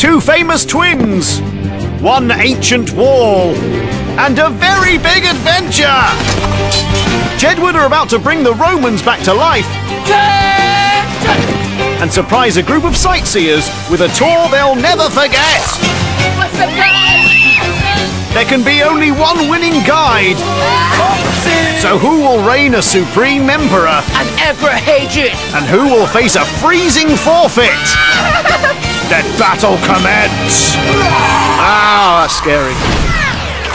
two famous twins, one ancient wall, and a very big adventure! Jedward are about to bring the Romans back to life and surprise a group of sightseers with a tour they'll never forget. There can be only one winning guide. So who will reign a supreme emperor? An Emperor Hadrian. And who will face a freezing forfeit? Let battle commence! Ah, that's scary.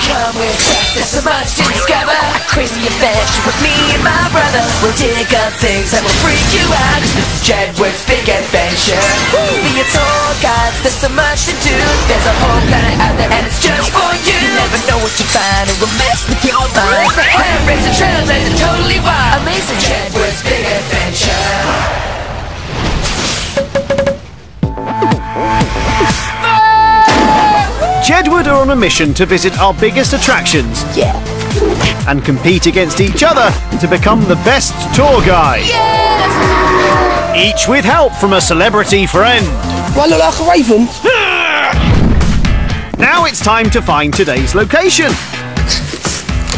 Come with us, there's so much to discover. A crazy adventure with me and my brother. We'll dig up things that will freak you out. This is Jedward's big adventure. Be a tour guide, there's so much to do. There's a whole planet out there and it's just for you. You never know what you find, it will mess with your mind. It's a hair-raising trailblazer, totally wild. Amazing Jedward's big adventure. Jedward are on a mission to visit our biggest attractions and compete against each other to become the best tour guide. Each with help from a celebrity friend. Do I look like a raven? Now it's time to find today's location.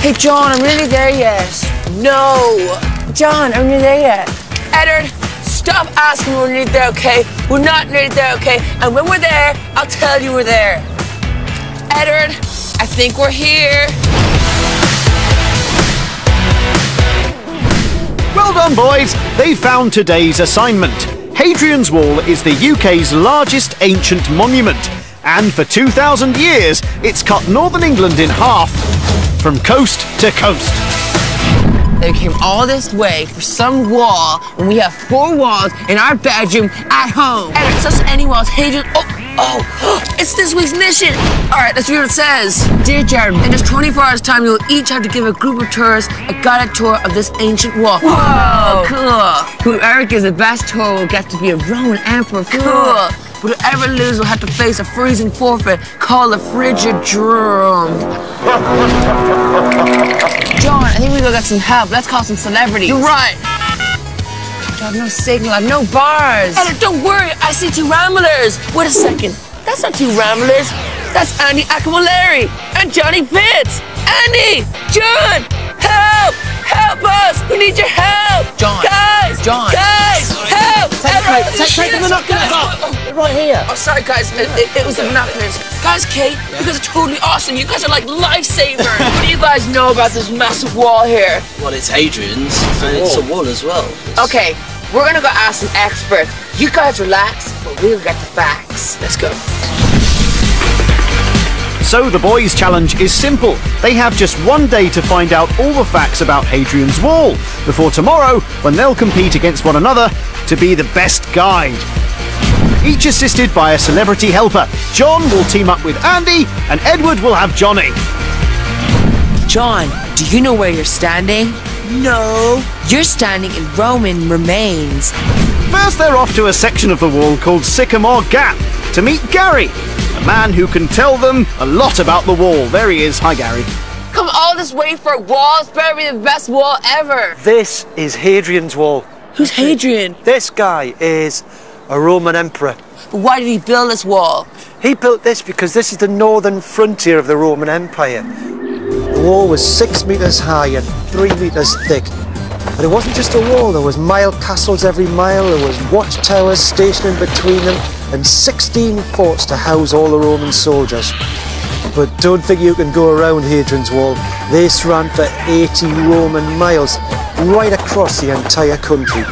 Hey, John, are we nearly there yet? No. John, are we nearly there yet? Edward, stop asking when we're nearly there, okay? We're not nearly there, okay? And when we're there, I'll tell you we're there. Edward, I think we're here. Well done, boys. They found today's assignment. Hadrian's Wall is the UK's largest ancient monument, and for 2,000 years, it's cut northern England in half, from coast to coast. They came all this way for some wall when we have 4 walls in our bedroom at home. And it's just any walls. Hadrian. Oh, it's this week's mission. All right, let's read what it says. Dear Jeremy, in just 24 hours' time, you will each have to give a group of tourists a guided tour of this ancient wall. Whoa, cool. Whoever gives the best tour will get to be a Roman emperor. Cool. But whoever loses will have to face a freezing forfeit called a frigid drum. John, I think we go get some help. Let's call some celebrities. You're right. I have no signal, I have no bars. Edward, don't worry, I see 2 ramblers. Wait a second, that's not 2 ramblers. That's Andy Akamilleri and Johnny Pitts. Andy, John, help! Help us! We need your help! John, guys, help! Take the binoculars. They're right here. Oh, sorry, guys, it was the binoculars. Guys, Kate, you guys are totally awesome. You guys are like lifesavers. What do you guys know about this massive wall here? Well, it's Hadrian's, and it's a wall as well. Okay, we're gonna go ask some experts. You guys relax, but we'll get the facts. Let's go. So the boys' challenge is simple. They have just one day to find out all the facts about Hadrian's Wall before tomorrow, when they'll compete against one another to be the best guide. Each assisted by a celebrity helper. John will team up with Andy and Edward will have Johnny. John, do you know where you're standing? No. You're standing in Roman remains. First they're off to a section of the wall called Sycamore Gap to meet Gary, a man who can tell them a lot about the wall. There he is. Hi, Gary. Come all this way for a wall? It's better be the best wall ever. This is Hadrian's Wall. Who's Hadrian? This guy is a Roman emperor. But why did he build this wall? He built this because this is the northern frontier of the Roman Empire. The wall was 6 meters high and 3 meters thick. But it wasn't just a wall, there was mile castles every mile, there was watchtowers stationed in between them, and 16 forts to house all the Roman soldiers. But don't think you can go around Hadrian's Wall. This ran for 80 Roman miles, right across the entire country.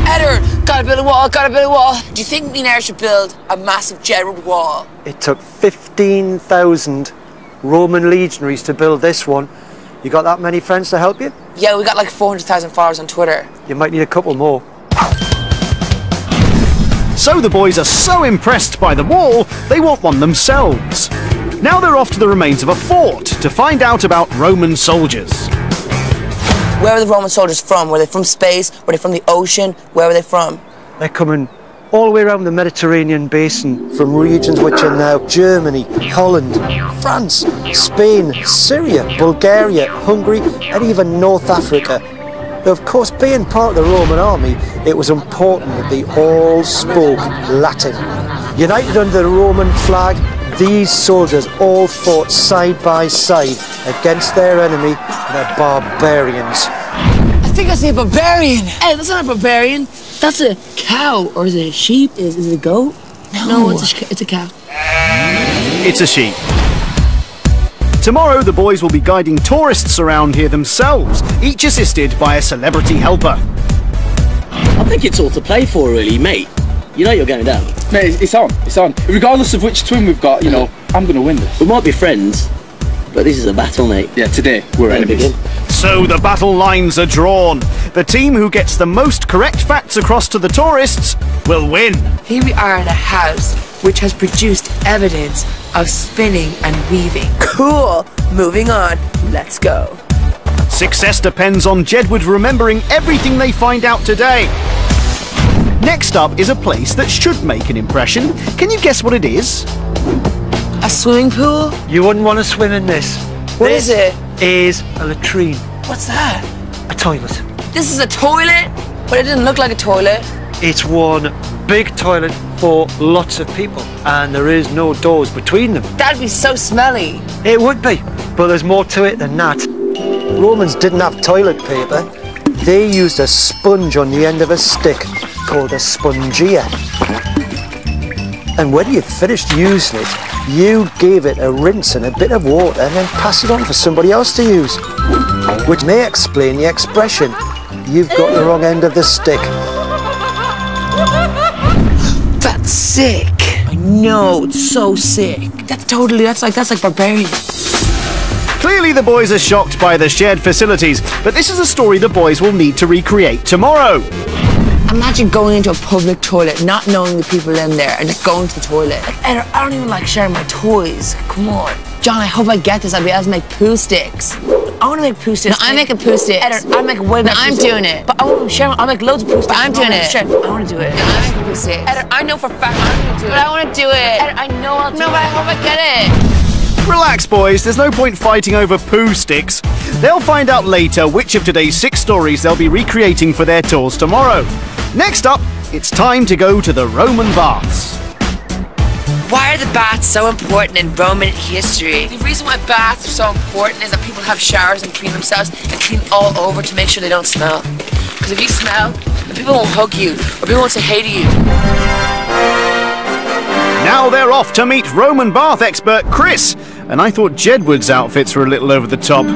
Edward, gotta build a wall, gotta build a wall. Do you think me and Eric should build a massive Jedward wall? It took 15,000 Roman legionaries to build this one. You got that many friends to help you? Yeah, we got like 400,000 followers on Twitter. You might need a couple more. So the boys are so impressed by the wall, they want one themselves. Now they're off to the remains of a fort to find out about Roman soldiers. Where were the Roman soldiers from? Were they from space? Were they from the ocean? Where were they from? They're coming all the way around the Mediterranean basin from regions which are now Germany, Holland, France, Spain, Syria, Bulgaria, Hungary, and even North Africa. But of course, being part of the Roman army, it was important that they all spoke Latin. United under the Roman flag, these soldiers all fought side by side against their enemy, the barbarians. I think I see a barbarian. Hey, that's not a barbarian. That's a cow. Or is it a sheep? Is it a goat? No, it's a cow. It's a sheep. Tomorrow, the boys will be guiding tourists around here themselves, each assisted by a celebrity helper. I think it's all to play for, really, mate. You know you're going down. Mate, it's on. It's on. Regardless of which twin we've got, you know, I'm going to win this. We might be friends, but this is a battle, mate. Yeah, today we're enemies. So the battle lines are drawn. The team who gets the most correct facts across to the tourists will win. Here we are in a house which has produced evidence of spinning and weaving. Cool! Moving on. Let's go. Success depends on Jedward remembering everything they find out today. Next up is a place that should make an impression. Can you guess what it is? A swimming pool? You wouldn't want to swim in this. What is it? Is a latrine. What's that? A toilet. This is a toilet? But it didn't look like a toilet. It's one big toilet for lots of people, and there is no doors between them. That'd be so smelly. It would be, but there's more to it than that. Romans didn't have toilet paper. They used a sponge on the end of a stick called a spongia. And when you finished using it, you gave it a rinse and a bit of water and then pass it on for somebody else to use. Which may explain the expression, "You've got the wrong end of the stick." That's sick. I know, it's so sick. That's like barbarian. Clearly the boys are shocked by the shared facilities, but this is a story the boys will need to recreate tomorrow. Imagine going into a public toilet, not knowing the people in there, and just going to the toilet. Like, Ed, I don't even like sharing my toys. Come on. John, I hope I get this. I'll be able to make poo sticks. I want to make poo sticks. No, I'm making poo sticks. Ed, I'm making way better. No, I'm doing it. But I want to share. I'll make loads of poo sticks. But I'm doing it. I want to do it. No, I'm making poo sticks. Ed, I know for a fact I'm going to do it. But I want to do it. Ed, I know I'll do it. No, but I hope I get it. Relax, boys. There's no point fighting over poo sticks. They'll find out later which of today's 6 stories they'll be recreating for their tours tomorrow. Next up, it's time to go to the Roman baths. Why are the baths so important in Roman history? The reason why baths are so important is that people have showers and clean themselves and clean all over to make sure they don't smell. Because if you smell, then people won't hug you or people won't say hey to you. Now they're off to meet Roman bath expert Chris. And I thought Jedward's outfits were a little over the top.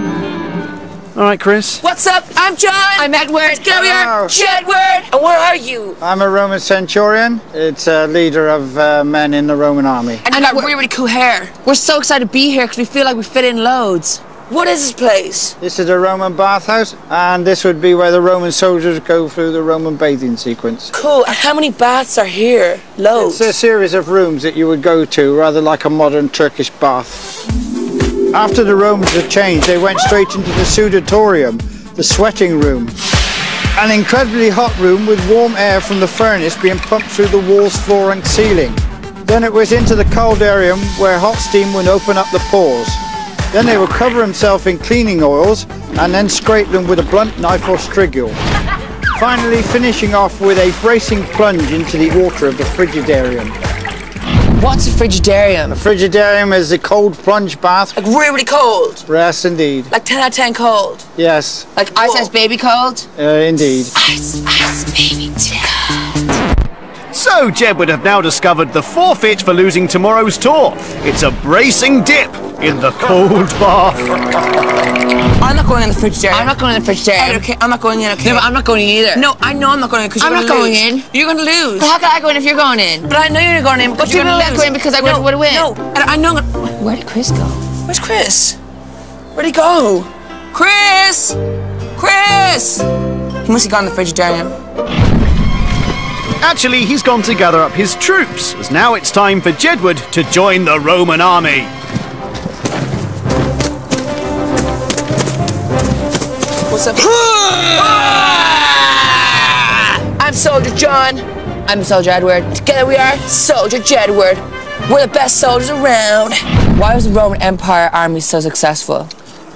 All right, Chris. What's up? I'm John. I'm Edward. Let's go here. Jedward. And where are you? I'm a Roman centurion. It's a leader of men in the Roman army. And you got really, really cool hair. We're so excited to be here because we feel like we fit in loads. What is this place? This is a Roman bathhouse, and this would be where the Roman soldiers go through the Roman bathing sequence. Cool. And how many baths are here? Loads. It's a series of rooms that you would go to, rather like a modern Turkish bath. After the Romans had changed, they went straight into the sudatorium, the sweating room. An incredibly hot room with warm air from the furnace being pumped through the walls, floor and ceiling. Then it was into the coldarium where hot steam would open up the pores. Then they would cover themselves in cleaning oils and then scrape them with a blunt knife or strigule. Finally finishing off with a bracing plunge into the water of the frigidarium. What's a frigidarium? A frigidarium is a cold plunge bath. Like really, really cold? Yes, indeed. Like 10 out of 10 cold? Yes. Like Ice Ice Baby cold? Indeed. Ice Ice Baby cold. So Jedward have now discovered the forfeit for losing tomorrow's tour. It's a bracing dip in the cold bath. I'm not going in the frigidarium. I'm not going in the frigidarium. Okay, I'm not going in, okay? No, but I'm not going in either. No, I know I'm not going in because you're going to lose. I'm not going in. You're going to lose. But how can I go in if you're going in? But I know you're going in because you're going to lose. Go in because I'm going to win. No, I know. Where did Chris go? Where's Chris? Where'd he go? Chris! Chris! He must have gone in the frigidarium. Actually, he's gone to gather up his troops, as now it's time for Jedward to join the Roman army. What's up? I'm Soldier John. I'm Soldier Edward. Together we are Soldier Jedward. We're the best soldiers around. Why was the Roman Empire army so successful?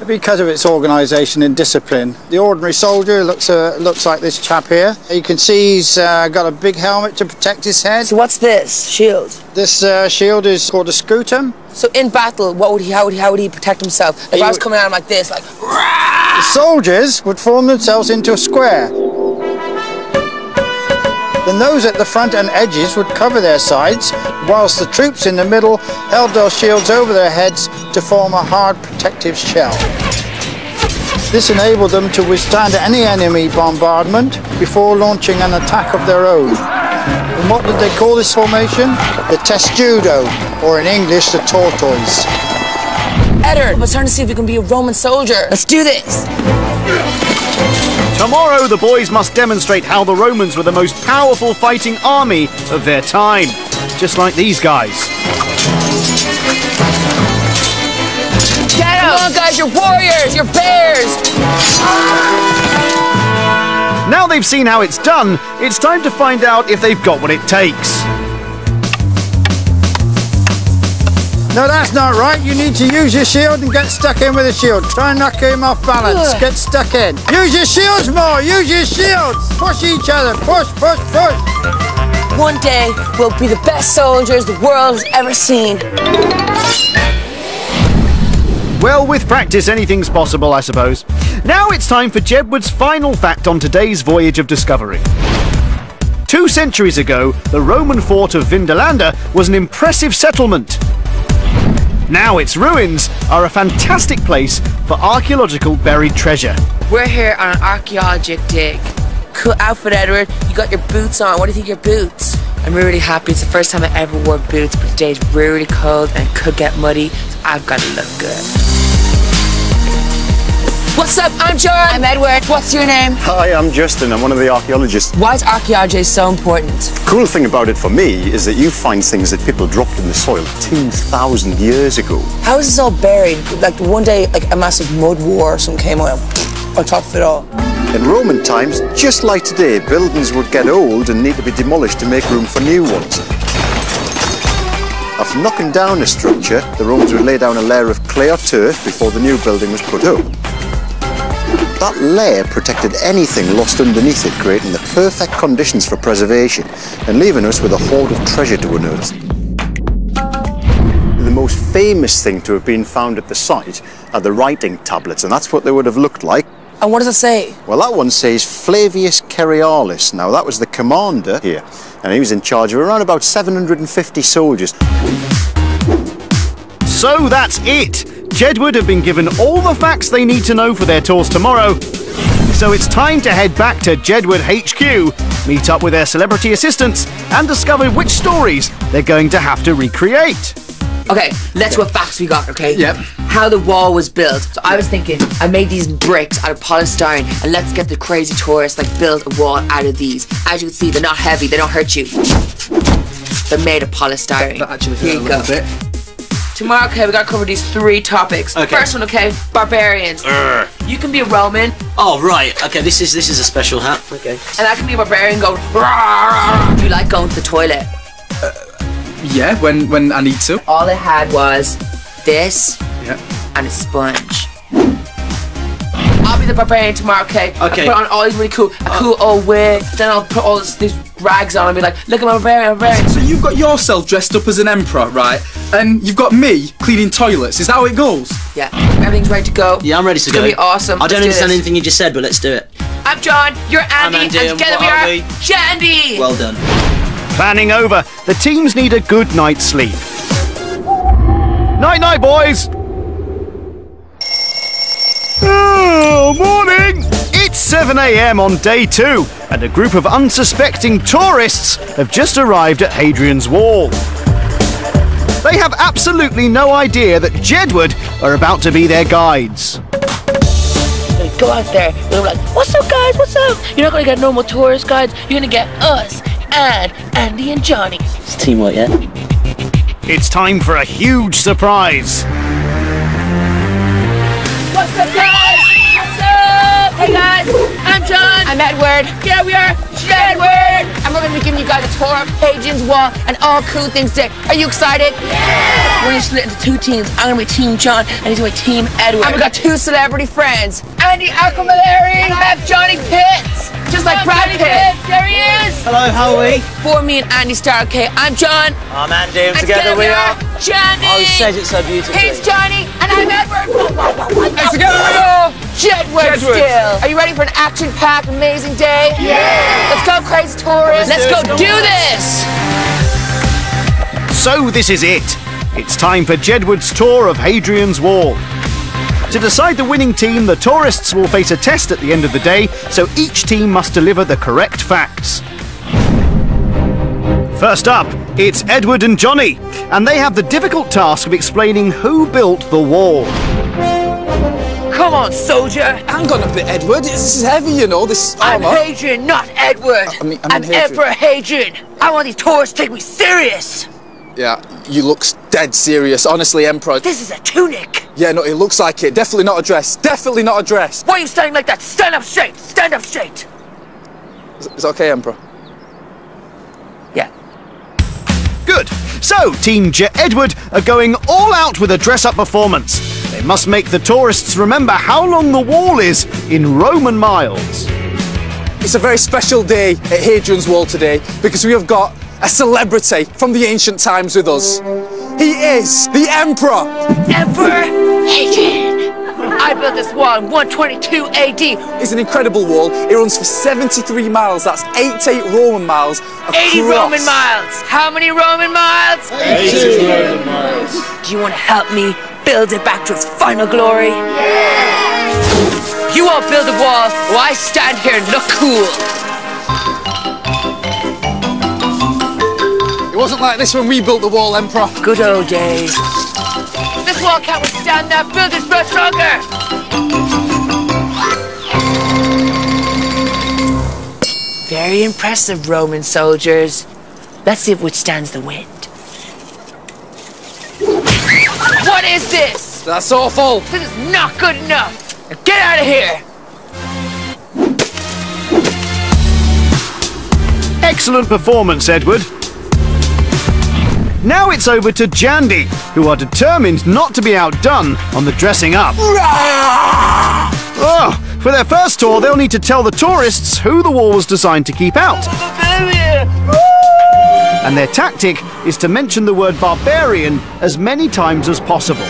because of its organisation and discipline. The ordinary soldier looks like this chap here. You can see he's got a big helmet to protect his head. So what's this shield? This shield is called a scutum. So in battle, how would he protect himself? If I was coming at him like this, like... The soldiers would form themselves into a square. Then those at the front and edges would cover their sides, whilst the troops in the middle held those shields over their heads to form a hard protective shell. This enabled them to withstand any enemy bombardment before launching an attack of their own. And what did they call this formation? The testudo, or in English, the tortoise. Edward, let's turn to see if we can be a Roman soldier. Let's do this. Tomorrow, the boys must demonstrate how the Romans were the most powerful fighting army of their time. Just like these guys. Get 'em! Come on, guys, you're warriors, you're bears! Now they've seen how it's done, it's time to find out if they've got what it takes. No, that's not right. You need to use your shield and get stuck in with the shield. Try and knock him off balance. Get stuck in. Use your shields more. Use your shields. Push each other. Push, push, push. One day, we'll be the best soldiers the world has ever seen. Well, with practice, anything's possible, I suppose. Now it's time for Jedward's final fact on today's voyage of discovery. 2 centuries ago, the Roman fort of Vindolanda was an impressive settlement. Now its ruins are a fantastic place for archaeological buried treasure. We're here on an archaeologic dig. Cool outfit, Edward. You got your boots on. What do you think of your boots? I'm really happy. It's the first time I ever wore boots, but today's really cold and it could get muddy, so I've got to look good. What's up? I'm John. I'm Edward. What's your name? Hi, I'm Justin. I'm one of the archaeologists. Why is archaeology so important? Cool thing about it for me is that you find things that people dropped in the soil 2,000 years ago. How is this all buried? Like one day, like a massive mud war or something came on top of it all. In Roman times, just like today, buildings would get old and need to be demolished to make room for new ones. After knocking down a structure, the Romans would lay down a layer of clay or turf before the new building was put up. That layer protected anything lost underneath it, creating the perfect conditions for preservation and leaving us with a hoard of treasure to unearth. The most famous thing to have been found at the site are the writing tablets, and that's what they would have looked like. And what does it say? Well, that one says Flavius Cerialis. Now, that was the commander here, and he was in charge of around about 750 soldiers. So that's it! Jedward have been given all the facts they need to know for their tours tomorrow. So it's time to head back to Jedward HQ, meet up with their celebrity assistants, and discover which stories they're going to have to recreate. Okay, let's what facts we got, okay? Yep. How the wall was built. So I was thinking, I made these bricks out of polystyrene, and let's get the crazy tourists, like, build a wall out of these. As you can see, they're not heavy, they don't hurt you. They're made of polystyrene. That actually Here hurt you a little go. bit. Tomorrow, okay, we gotta cover these 3 topics. Okay. First one, okay, barbarians. You can be a Roman, Oh, right. Okay, this is a special hat. Okay. and I can be a barbarian going, rah, rah, rah. Do you like going to the toilet? Yeah, when I need to. All I had was this Yeah. and a sponge. I'll be the barbarian tomorrow, okay? Okay. I'll put on all these really cool old wig, then I'll put all these rags on and be like, look at my barbarian. So you've got yourself dressed up as an emperor, right? And you've got me cleaning toilets. Is that how it goes? Yeah, everything's ready to go. Yeah, I'm ready to go. It's gonna be awesome. I don't Let's do understand this. anything you just said, but let's do it. I'm John, you're Andy, Andy, and together what we are are we? Jandy! Well done. Planning over, the teams need a good night's sleep. Night night, boys! Oh, morning! It's 7 AM on day 2, and a group of unsuspecting tourists have just arrived at Hadrian's Wall. They have absolutely no idea that Jedward are about to be their guides. Go out there, they're like, what's up guys, what's up? You're not gonna get normal tourist guides, you're gonna get us, and Andy and Johnny. It's teamwork, yeah? It's time for a huge surprise. What's up guys? What's up? Hey guys, I'm John. I'm Edward. Yeah, we are Jedward. And we're going to be giving you guys a tour of Hadrian's Wall and all cool things today. Are you excited? Yeah! We're going to split into two teams. I'm going to be Team John and he's going to be Team Edward. And we got two celebrity friends. Andy Aquamalari and I have Johnny Pitts. Just like Brad Pitt. There he is. Hello, how are we? For me and Andy Star, okay? I'm John. I'm Andy, and together we are Johnny. Oh, he says it so beautifully. He's Johnny, and I'm Edward. And together we are Jedward still. Are you ready for an action-packed, amazing day? Yeah! Let's go, crazy tourists. Let's go do this. So this is it. It's time for Jedward's tour of Hadrian's Wall. To decide the winning team, the tourists will face a test at the end of the day, so each team must deliver the correct facts. First up, it's Edward and Johnny, and they have the difficult task of explaining who built the wall. Come on, soldier. Hang on a bit, Edward. This is heavy, you know, this armour. I'm Hadrian, not Edward. I'm Emperor Hadrian. I want these tourists to take me serious. Yeah, you look dead serious, honestly, Emperor. This is a tunic. Yeah, no, it looks like it. Definitely not a dress. Definitely not a dress. Why are you standing like that? Stand up straight. Stand up straight. Is it okay, Emperor? Yeah. Good. So, Team Edward are going all out with a dress-up performance. They must make the tourists remember how long the wall is in Roman miles. It's a very special day at Hadrian's Wall today because we have got a celebrity from the ancient times with us. He is the Emperor! Emperor Hadrian! I built this wall in 122 AD. It's an incredible wall. It runs for 73 miles. That's 88 Roman miles across. 80 Roman miles. How many Roman miles? 80 Roman miles. Do you want to help me build it back to its final glory? Yeah! You won't build a wall while I stand here and look cool. It wasn't like this when we built the wall, Emperor. Good old days. This wall can't withstand that. Build it much stronger. Very impressive, Roman soldiers. Let's see if it withstands the wind. What is this? That's awful. This is not good enough. Now get out of here. Excellent performance, Edward. Now it's over to Jandy, who are determined not to be outdone on the dressing up. Oh, for their first tour, they'll need to tell the tourists who the wall was designed to keep out. And their tactic is to mention the word barbarian as many times as possible.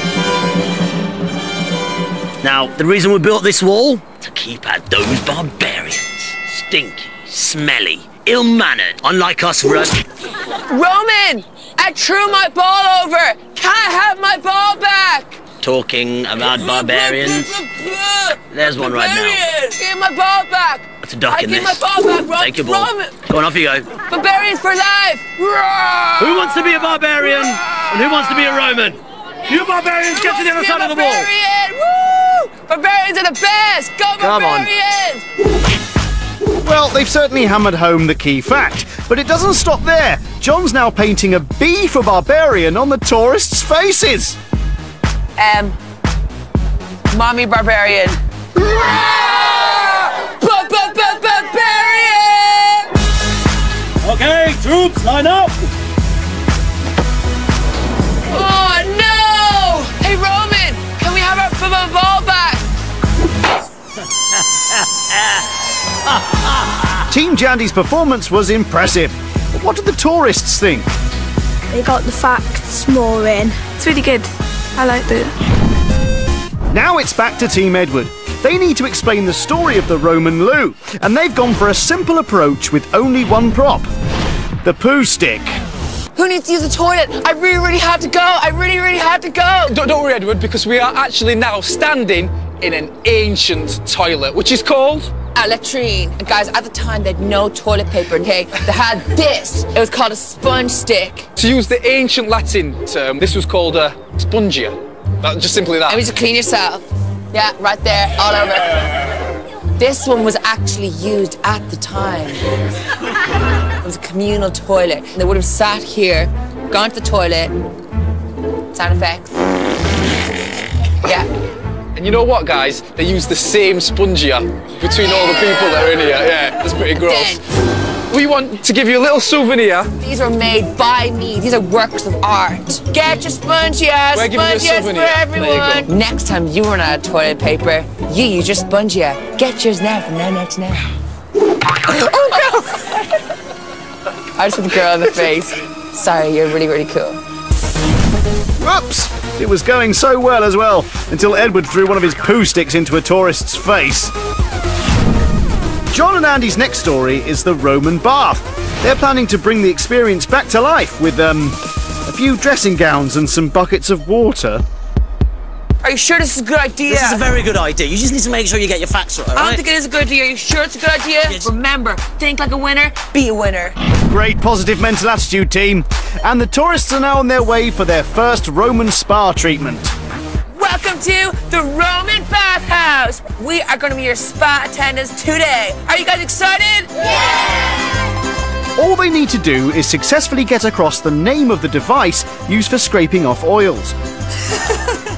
Now, the reason we built this wall? To keep out those barbarians. Stinky, smelly, ill-mannered, unlike us Roman! I threw my ball over! Can I have my ball back? Talking about barbarians. There's one right now. Give my ball back! That's a duck in this. Give my ball back, Roman! Take your ball. Go on, off you go. Barbarians for life! Who wants to be a barbarian? And who wants to be a Roman? You barbarians, get to the other side of the wall! Woo! Barbarians are the best! Go barbarians! Well, they've certainly hammered home the key fact, but it doesn't stop there. John's now painting a B for barbarian on the tourists' faces. Mommy barbarian. Barbarian! Okay, troops, line up! Oh no! Hey Roman, can we have our football ball back? Team Jandy's performance was impressive. But what did the tourists think? They got the facts more in. It's really good. I liked it. Now it's back to Team Edward. They need to explain the story of the Roman loo, and they've gone for a simple approach with only one prop. The poo stick. Who needs to use the toilet? I really had to go. I really had to go. Don't worry, Edward, because we are actually now standing in an ancient toilet, which is called a latrine. And guys, at the time they had no toilet paper, okay? They had this. It was called a sponge stick. To use the ancient Latin term, this was called a spongia. Just simply that. Let me just clean yourself. Yeah, right there, all over. This one was actually used at the time. It was a communal toilet. They would have sat here, gone to the toilet. Sound effects. Yeah. And you know what, guys? They use the same spongia between all the people that are in here. Yeah, that's pretty gross. We want to give you a little souvenir. These are made by me. These are works of art. Get your spongia. We're giving you a Spongias souvenir. for everyone. Next time you run out of toilet paper, you use your spongia. Get yours now from now to now. Oh no! I just hit the girl in the face. Sorry, you're really, really cool. Whoops! It was going so well as well, until Edward threw one of his poo sticks into a tourist's face. John and Andy's next story is the Roman bath. They're planning to bring the experience back to life with, a few dressing gowns and some buckets of water. Are you sure this is a good idea? This is a very good idea. You just need to make sure you get your facts right, all I right? don't think it is a good idea. Are you sure it's a good idea? Yes. Remember, think like a winner, be a winner. Great positive mental attitude, team. And the tourists are now on their way for their first Roman spa treatment. Welcome to the Roman bathhouse. We are going to be your spa attendants today. Are you guys excited? Yeah! All they need to do is successfully get across the name of the device used for scraping off oils.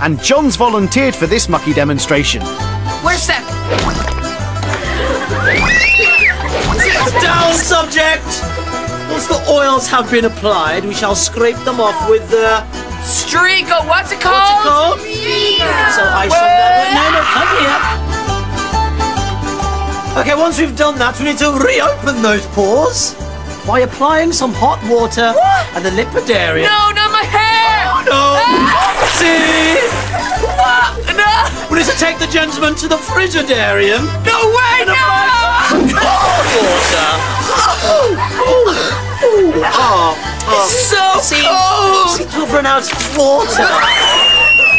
And John's volunteered for this mucky demonstration. Wait a sec. Sit down, subject! Once the oils have been applied, we shall scrape them off with the... Streaker, what's it called? So I shall... No, come here. Okay, once we've done that, we need to reopen those pores by applying some hot water and the lipidarium. No, not my hair! Oh, no! See? No! We need to take the gentleman to the frigidarium. No way, no! Hot water. It's so cold! Seems to have run out of water.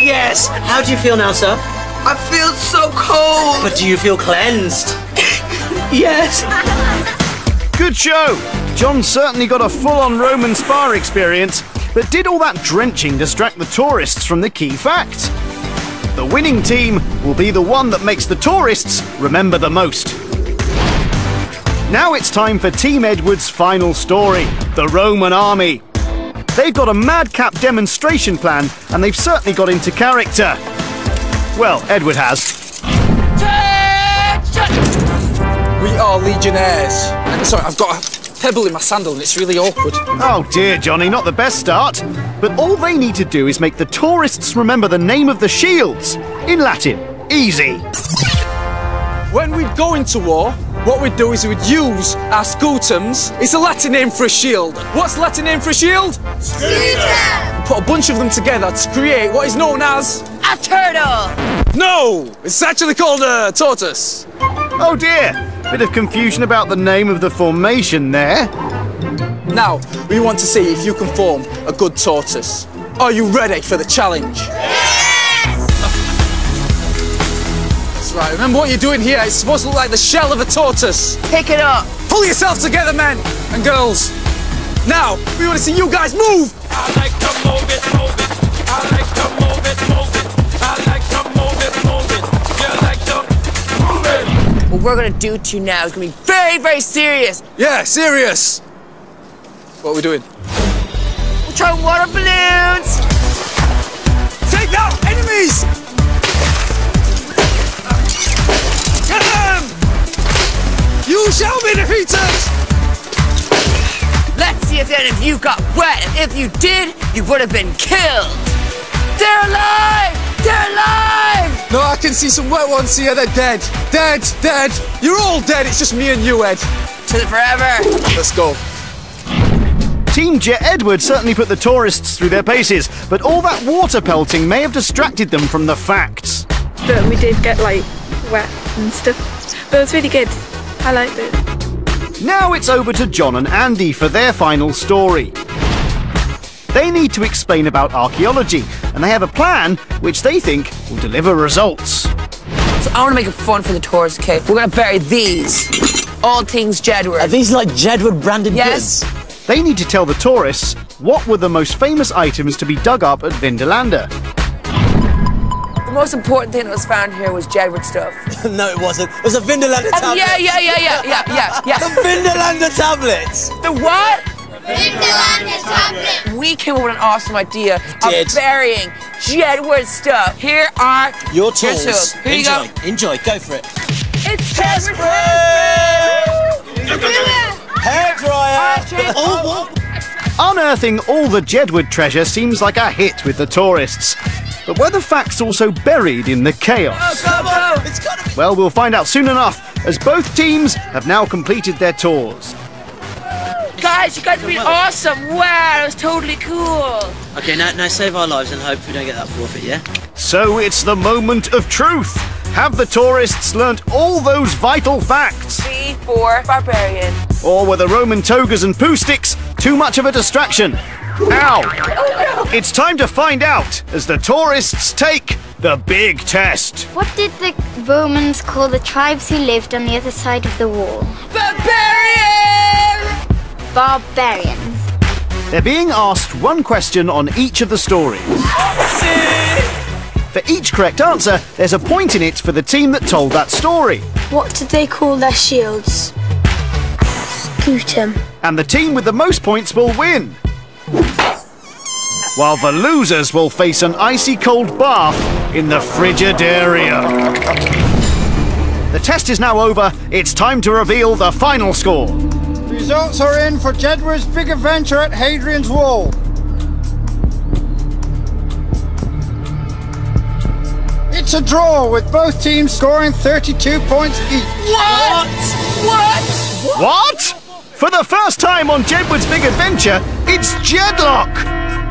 Yes. How do you feel now, sir? I feel so cold. But do you feel cleansed? Yes. Good show! John certainly got a full-on Roman spa experience, but did all that drenching distract the tourists from the key facts? The winning team will be the one that makes the tourists remember the most. Now it's time for Team Edward's final story, the Roman army. They've got a madcap demonstration plan, and they've certainly got into character. Well, Edward has. We are legionnaires. Sorry, I've got a pebble in my sandal and it's really awkward. Oh dear, Johnny, not the best start. But all they need to do is make the tourists remember the name of the shields. In Latin. Easy. When we'd go into war, what we'd do is we'd use our scutums. It's a Latin name for a shield. What's the Latin name for a shield? Scutum! Put a bunch of them together to create what is known as... a turtle! No! It's actually called a tortoise. Oh dear, bit of confusion about the name of the formation there. Now, we want to see if you can form a good tortoise. Are you ready for the challenge? Yes! That's right, remember what you're doing here. It's supposed to look like the shell of a tortoise. Pick it up. Pull yourself together, men and girls. Now, we want to see you guys move. I like to move it, move it. I like to move it, move it. I like to move it, move it. You like to move it. What we're going to do to you now is going to be very, very serious. Yeah, serious. What are we doing? We're throwing water balloons. Take out enemies! Get them! You shall be defeated! Let's see if any of you got wet. And if you did, you would have been killed. They're alive! They're alive! No, I can see some wet ones here. They're dead. Dead, dead. You're all dead. It's just me and you, Ed. Till forever. Let's go. Team Jedward certainly put the tourists through their paces, but all that water pelting may have distracted them from the facts. But we did get like wet and stuff. But it was really good. I liked it. Now it's over to John and Andy for their final story. They need to explain about archaeology, and they have a plan which they think will deliver results. So I want to make it fun for the tourists, okay? We're going to bury these. All things Jedward. Are these like Jedward branded Yes. goods? They need to tell the tourists what were the most famous items to be dug up at Vindolanda. The most important thing that was found here was Jedward stuff. No, it wasn't. It was a Vindolanda tablet. Yeah. The Vindolanda tablets. The what? Vindolanda tablet. We came up with an awesome idea did. of burying Jedward stuff. Here are Your tools. Here you go. Enjoy. Go for it. It's Jedward. Hairdryer. Oh, Unearthing all the Jedward treasure seems like a hit with the tourists. But were the facts also buried in the chaos? Go. it's gotta be. Well, we'll find out soon enough, as both teams have now completed their tours. Guys, you guys have been awesome. Wow, that was totally cool. Okay, now save our lives and hope we don't get that forfeit, yeah? So it's the moment of truth. Have the tourists learnt all those vital facts? B for barbarian. Or were the Roman togas and poo sticks too much of a distraction? Ow! It's time to find out as the tourists take the big test. What did the Romans call the tribes who lived on the other side of the wall? Barbarian! Barbarians. They're being asked one question on each of the stories. For each correct answer, there's a point in it for the team that told that story. What did they call their shields? Scutum. And the team with the most points will win. While the losers will face an icy cold bath in the Frigidarium. The test is now over. It's time to reveal the final score. Results are in for Jedward's big adventure at Hadrian's Wall. It's a draw with both teams scoring 32 points each. What? For the first time on Jedward's big adventure, it's Jedlock!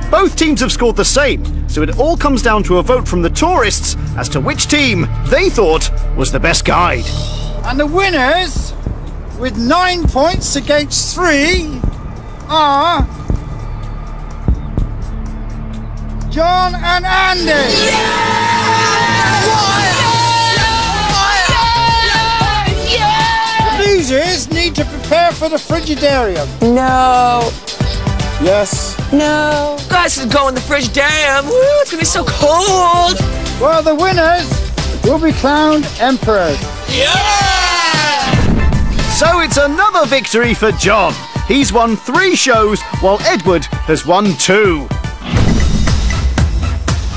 Both teams have scored the same, so it all comes down to a vote from the tourists as to which team they thought was the best guide. And the winners, with 9 points against 3, are John and Andy. The losers need to prepare for the Frigidarium. No. Yes. No. Guys, let's go in the Frigidarium. Woo, it's gonna be so cold. Well, the winners will be crowned emperors. So it's another victory for John. He's won 3 shows, while Edward has won 2.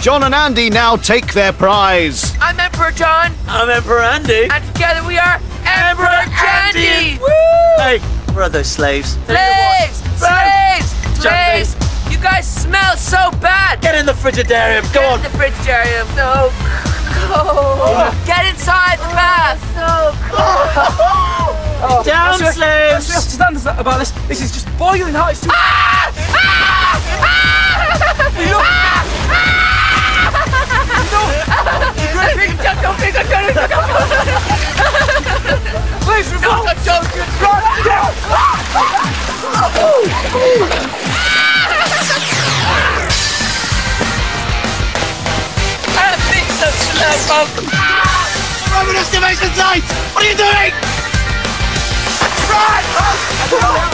John and Andy now take their prize. I'm Emperor John. I'm Emperor Andy. And together we are Emperor Andy. Woo! Hey, where are those slaves? Slaves! You guys smell so bad. Get in the Frigidarium. Go on. Get in the Frigidarium. So cold. Get inside the bath. So cold. Down, slaves. We have to stand about this. This is just boiling hot. It's too... Please, Roman excavation site! What are you doing? Right!